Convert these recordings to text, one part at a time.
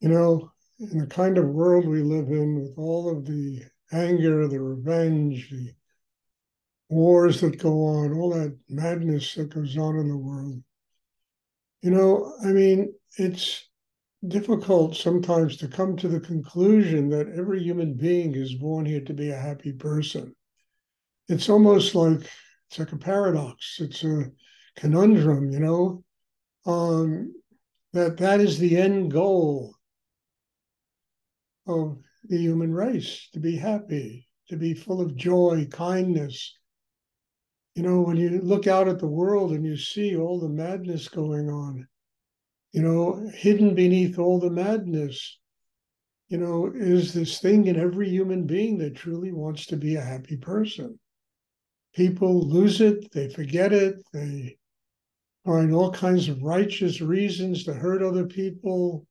In the kind of world we live in, with all of the anger, the revenge, the wars that go on, all that madness that goes on in the world, it's difficult sometimes to come to the conclusion that every human being is born here to be a happy person. It's almost like it's like a paradox. It's a conundrum, that is the end goal of the human race, to be happy, to be full of joy, kindness. When you look out at the world and you see all the madness going on, hidden beneath all the madness, is this thing in every human being that truly wants to be a happy person. People lose it, they forget it, they find all kinds of righteous reasons to hurt other people,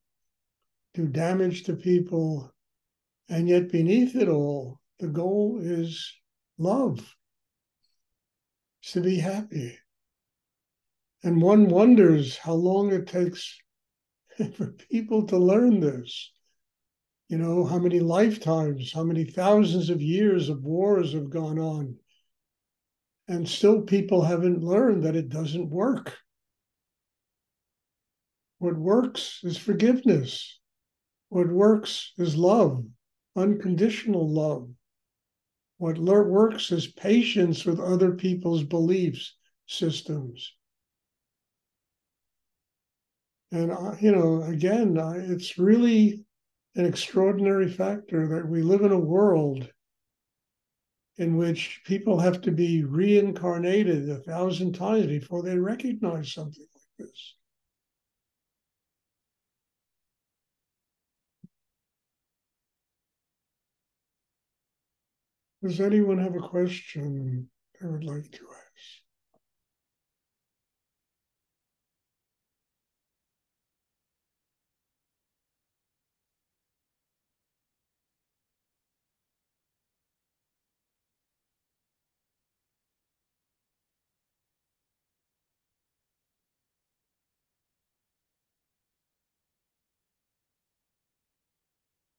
do damage to people. And yet, beneath it all, the goal is love, to be happy. And one wonders how long it takes for people to learn this. How many lifetimes, how many thousands of years of wars have gone on. And still people haven't learned that it doesn't work. What works is forgiveness. What works is love, unconditional love. What works is patience with other people's beliefs systems. And, again, it's really an extraordinary factor that we live in a world in which people have to be reincarnated 1,000 times before they recognize something like this. Does anyone have a question they would like to ask?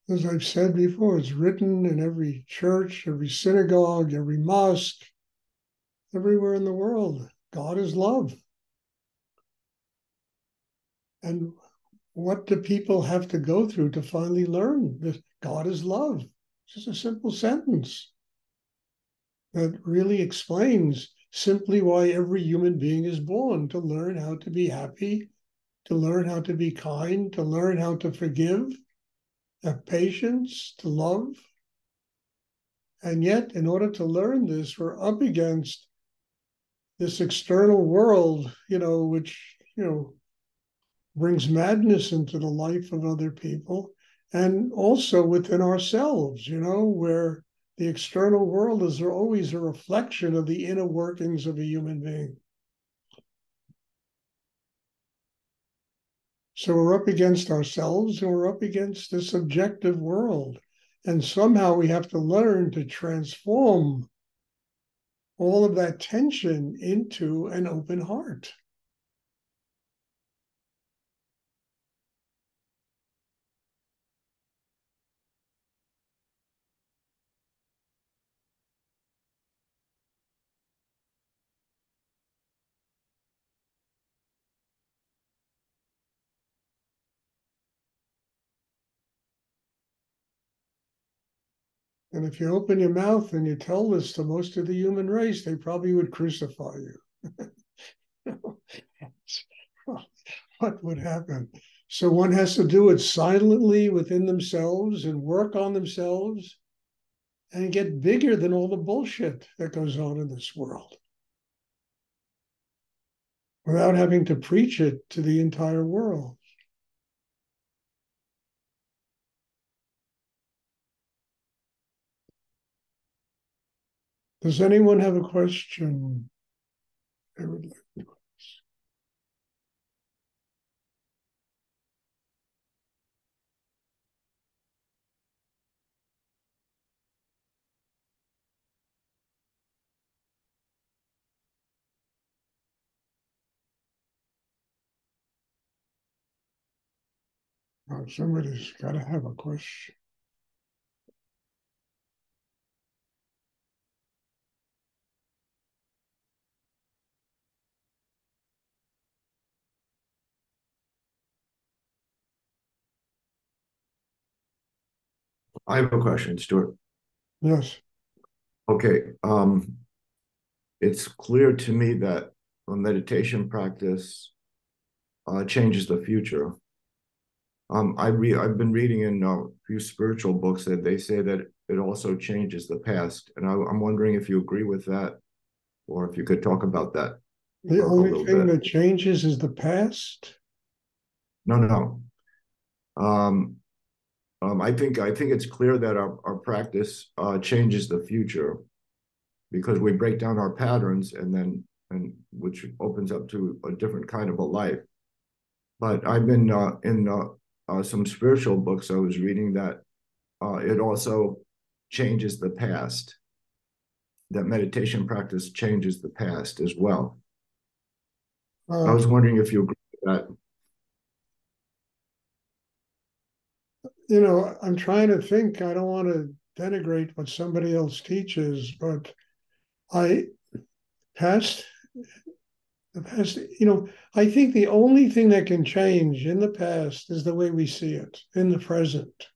As I've said before, it's written in every church, every synagogue, every mosque, everywhere in the world. God is love. And what do people have to go through to finally learn that God is love? It's just a simple sentence that really explains simply why every human being is born, to learn how to be happy, to learn how to be kind, to learn how to forgive, have patience, to love. And yet, in order to learn this, we're up against this external world, which, brings madness into the life of other people, and also within ourselves, where the external world is always a reflection of the inner workings of a human being. So we're up against ourselves and we're up against this objective world. And somehow we have to learn to transform all of that tension into an open heart. And if you open your mouth and you tell this to most of the human race, they probably would crucify you. What would happen? So one has to do it silently within themselves and work on themselves and get bigger than all the bullshit that goes on in this world without having to preach it to the entire world. Does anyone have a question they would like to ask? Somebody's got to have a question. I have a question, Stuart. Yes. Okay, it's clear to me that a meditation practice changes the future. I've been reading in a few spiritual books that they say that it also changes the past, and I'm wondering if you agree with that, or if you could talk about that The for a only little thing bit. that changes is the past. No, no, no. Um, I think it's clear that our practice changes the future because we break down our patterns and which opens up to a different kind of a life. But I've been in some spiritual books I was reading that it also changes the past. That meditation practice changes the past as well. I Uh, was wondering if you agree with that. I'm trying to think. I don't want to denigrate what somebody else teaches, but I past the past, I think the only thing that can change in the past is the way we see it in the present.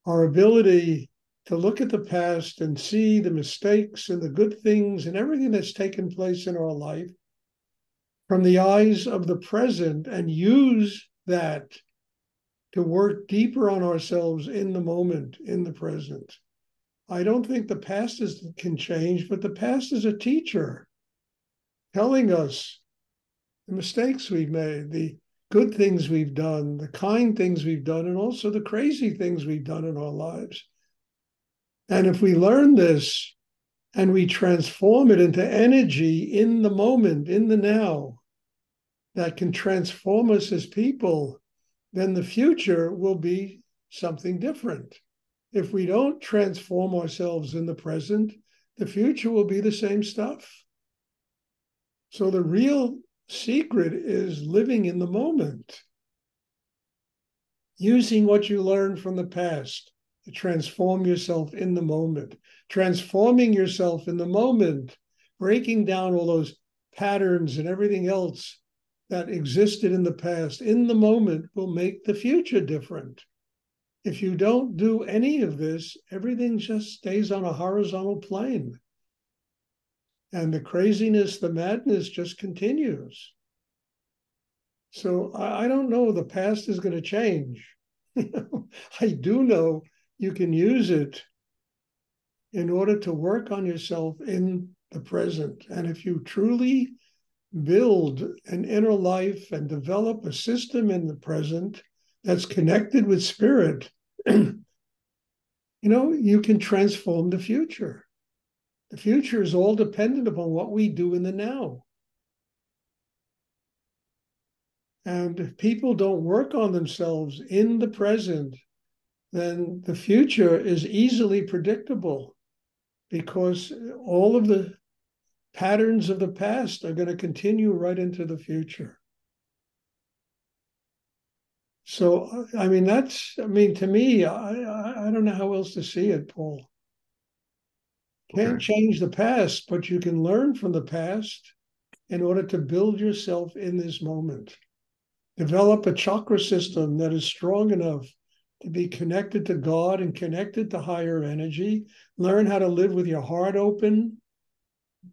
Our ability to look at the past and see the mistakes and the good things and everything that's taken place in our life from the eyes of the present and use that to work deeper on ourselves in the moment, in the present. I don't think the past can change, but the past is a teacher telling us the mistakes we've made, the good things we've done, the kind things we've done, and also the crazy things we've done in our lives. And if we learn this and we transform it into energy in the moment, in the now, that can transform us as people, then the future will be something different. If we don't transform ourselves in the present, the future will be the same stuff. So the real secret is living in the moment, using what you learned from the past to transform yourself in the moment, transforming yourself in the moment, breaking down all those patterns and everything else that existed in the past in the moment will make the future different. If you don't do any of this, everything just stays on a horizontal plane. And the craziness, the madness just continues. So I don't know the past is going to change. I do know you can use it in order to work on yourself in the present. And if you truly build an inner life and develop a system in the present that's connected with spirit, you can transform the future. The future is all dependent upon what we do in the now. And if people don't work on themselves in the present, then the future is easily predictable because all of the patterns of the past are going to continue right into the future. So, to me, I don't know how else to see it, Paul. Can't Okay. change the past, but you can learn from the past in order to build yourself in this moment. Develop a chakra system that is strong enough to be connected to God and connected to higher energy. Learn how to live with your heart open,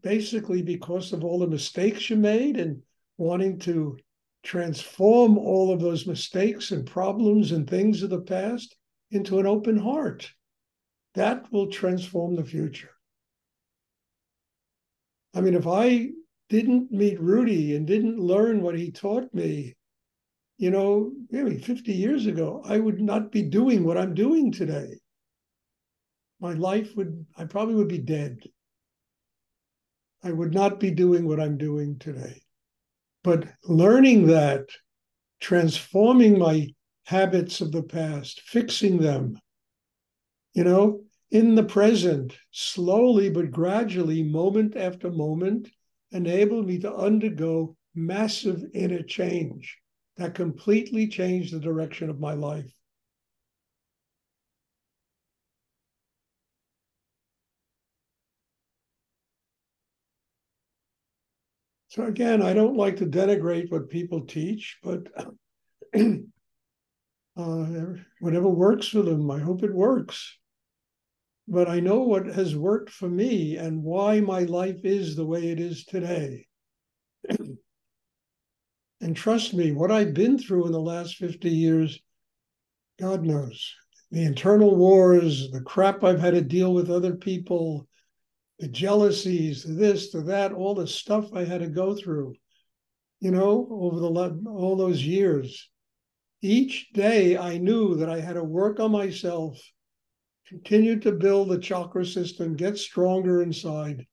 basically because of all the mistakes you made and wanting to transform all of those mistakes and problems and things of the past into an open heart. That will transform the future. I mean, if I didn't meet Rudy and didn't learn what he taught me, maybe 50 years ago, I would not be doing what I'm doing today. I probably would be dead. I would not be doing what I'm doing today. But learning that, transforming my habits of the past, fixing them, in the present, slowly but gradually, moment after moment, enabled me to undergo massive inner change that completely changed the direction of my life. So again, I don't like to denigrate what people teach, but whatever works for them, I hope it works. But I know what has worked for me and why my life is the way it is today. And trust me, what I've been through in the last 50 years, God knows. The internal wars, the crap I've had to deal with other people, the jealousies, the this, the that, all the stuff I had to go through, over all those years. Each day I knew that I had to work on myself, continue to build the chakra system, get stronger inside,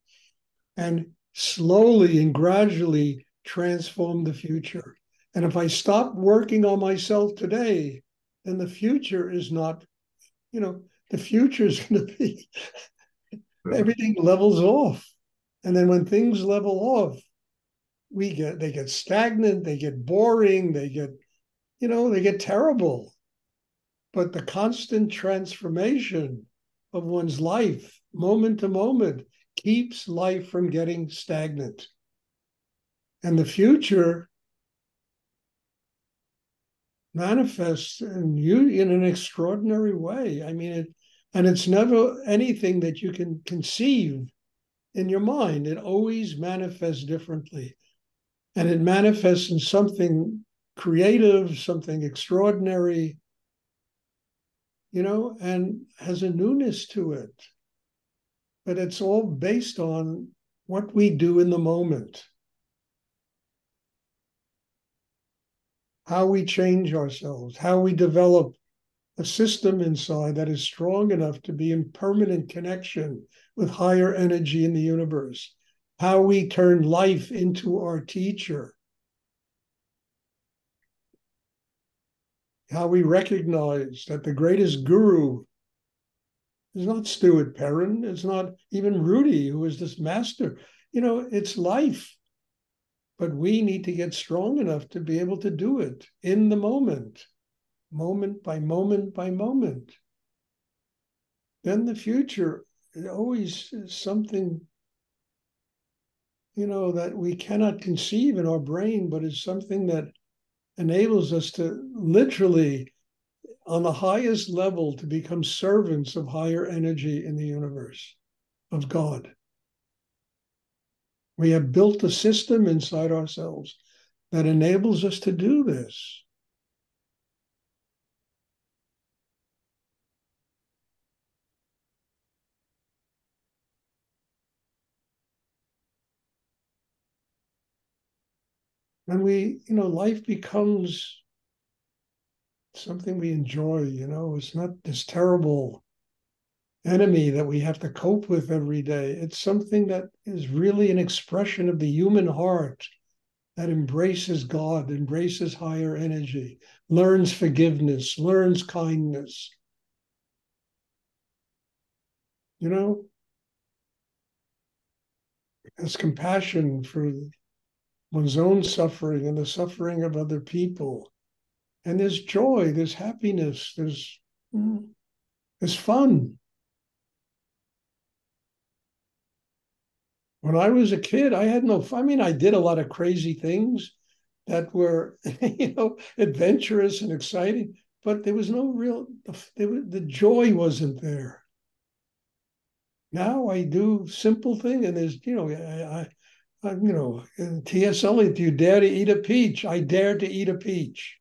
and slowly and gradually transform the future. And if I stop working on myself today, then the future is not, the future is going to be everything levels off. And then when things level off, they get stagnant, they get boring, they get terrible. But the constant transformation of one's life, moment to moment, keeps life from getting stagnant. And the future manifests in you in an extraordinary way. I mean, and it's never anything that you can conceive in your mind. It always manifests differently. And it manifests in something creative, something extraordinary, and has a newness to it. But it's all based on what we do in the moment, how we change ourselves, how we develop a system inside that is strong enough to be in permanent connection with higher energy in the universe, how we turn life into our teacher, how we recognize that the greatest guru is not Stuart Perrin, it's not even Rudy, who is this master. It's life. But we need to get strong enough to be able to do it in the moment by moment by moment. Then the future always is something, that we cannot conceive in our brain, but is something that enables us to literally, on the highest level, to become servants of higher energy in the universe, of God. We have built a system inside ourselves that enables us to do this. And life becomes something we enjoy, it's not this terrible enemy that we have to cope with every day. It's something that is really an expression of the human heart that embraces God, embraces higher energy, learns forgiveness, learns kindness, has compassion for one's own suffering and the suffering of other people. And there's joy, there's happiness, there's fun. When I was a kid, I had no fun. I mean, I did a lot of crazy things that were, adventurous and exciting, but there was no real, the joy wasn't there. Now I do simple thing, and there's, in T.S. Eliot, do you dare to eat a peach? I dare to eat a peach.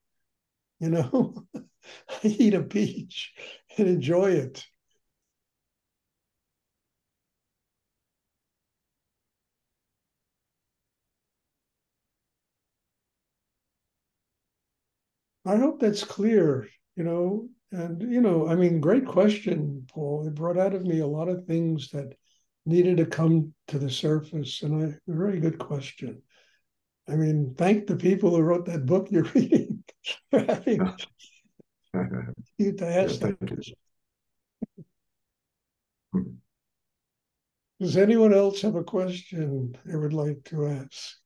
I eat a peach and enjoy it. I hope that's clear, and, I mean, great question, Paul. It brought out of me a lot of things that needed to come to the surface, and a very good question. I mean, thank the people who wrote that book you're reading for having you to ask that question. Does anyone else have a question they would like to ask?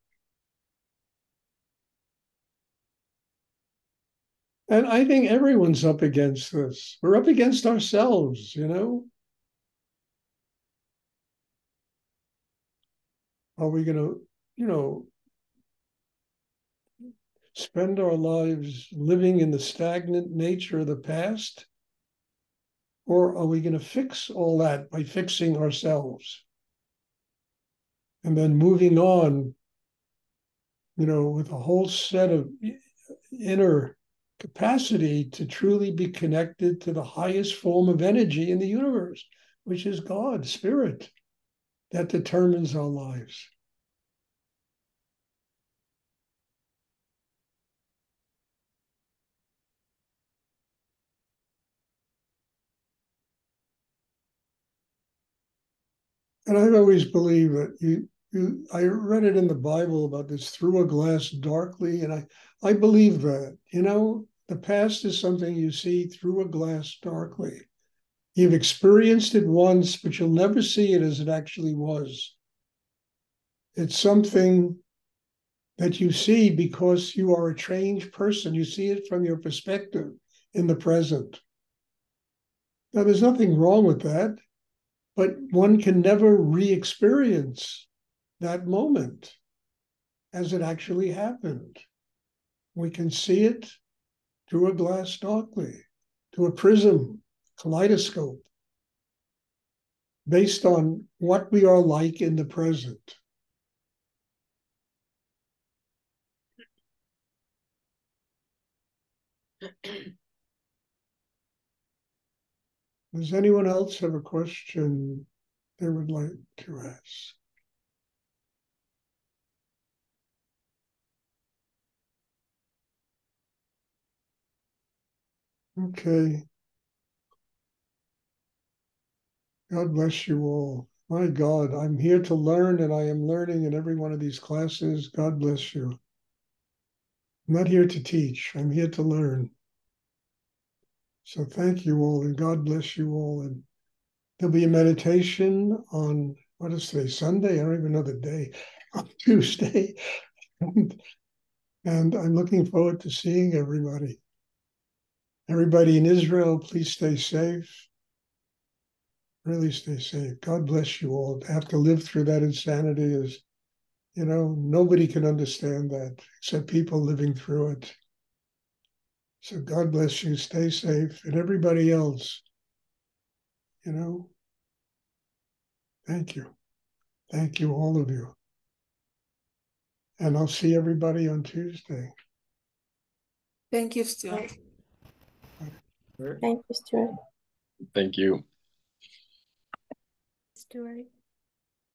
And I think everyone's up against this. We're up against ourselves, you know? Are we going to, spend our lives living in the stagnant nature of the past? Or are we going to fix all that by fixing ourselves? And then moving on, with a whole set of inner capacity to truly be connected to the highest form of energy in the universe, which is God, spirit, that determines our lives. And I've always believed that I read it in the Bible about this through a glass darkly, and I believe that, the past is something you see through a glass darkly. You've experienced it once, but you'll never see it as it actually was. It's something that you see because you are a changed person. You see it from your perspective in the present. Now, there's nothing wrong with that, but one can never re-experience that moment as it actually happened. We can see it through a glass darkly, through a prism, kaleidoscope, based on what we are like in the present. Does anyone else have a question they would like to ask? Okay. God bless you all. My God, I'm here to learn, and I am learning in every one of these classes. God bless you. I'm not here to teach. I'm here to learn. So thank you all, and God bless you all. And there'll be a meditation on, what is today, Sunday? I don't even know the day. On Tuesday. And I'm looking forward to seeing everybody. Everybody in Israel, please stay safe. Really stay safe. God bless you all. To have to live through that insanity is, nobody can understand that except people living through it. So God bless you. Stay safe. And everybody else, thank you. Thank you, all of you. And I'll see everybody on Tuesday. Thank you, Stuart. Thank you, Stuart. Thank you. Stuart.